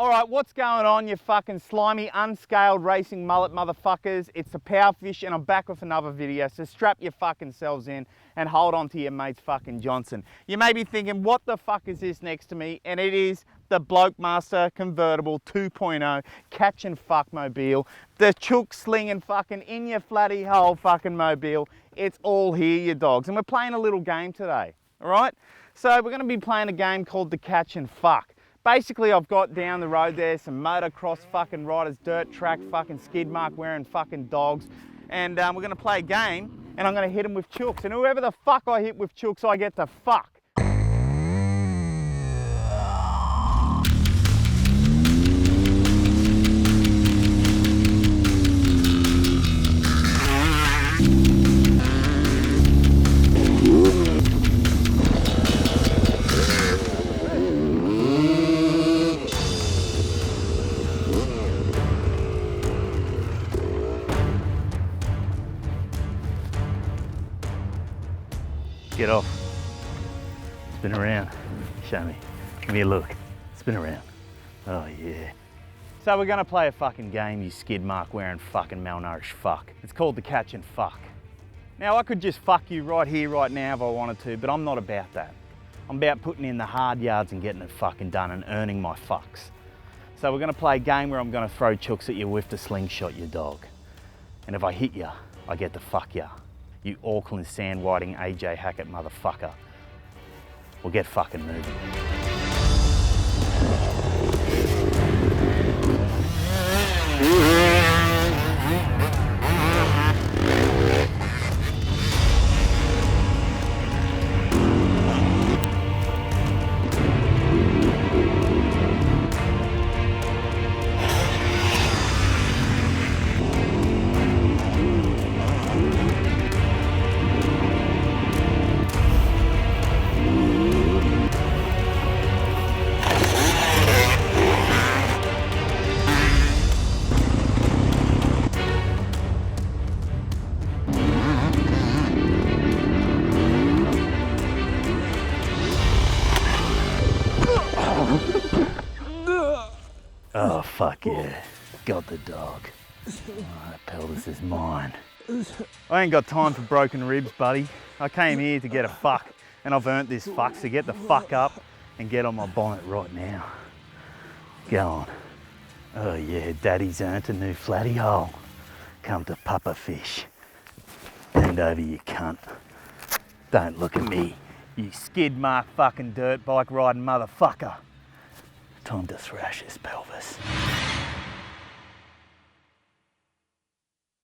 All right, what's going on, you fucking slimy, unscaled racing mullet motherfuckers? It's the Powerfish, and I'm back with another video, so strap your fucking selves in and hold on to your mate's fucking Johnson. You may be thinking, what the fuck is this next to me? And it is the Bloke Master Convertible 2.0 catch and fuck mobile. The chook slinging fucking in your flatty hole fucking mobile. It's all here, you dogs. And we're playing a little game today, all right? So we're gonna be playing a game called the catch and fuck. Basically, I've got down the road there some motocross fucking riders, dirt track fucking skid mark wearing fucking dogs. And we're gonna play a game and I'm gonna hit them with chooks. And whoever the fuck I hit with chooks, I get to fuck. Get off. Spin around. Show me. Give me a look. Spin around. Oh yeah. So we're gonna play a fucking game, you skid mark wearing fucking malnourished fuck. It's called the catch and fuck. Now I could just fuck you right here, right now if I wanted to, but I'm not about that. I'm about putting in the hard yards and getting it fucking done and earning my fucks. So we're gonna play a game where I'm gonna throw chooks at you with the slingshot, you dog. And if I hit you, I get to fuck you. You Auckland sand whiting AJ Hackett motherfucker. We'll get fucking moving. Oh, fuck yeah. Got the dog. Oh, that pelvis is mine. I ain't got time for broken ribs, buddy. I came here to get a fuck, and I've earned this fuck, so get the fuck up and get on my bonnet right now. Go on. Oh yeah, daddy's earned a new flatty hole. Come to Powerfish. Bend over, you cunt. Don't look at me, you skid mark fucking dirt bike riding motherfucker. Time to thrash his pelvis.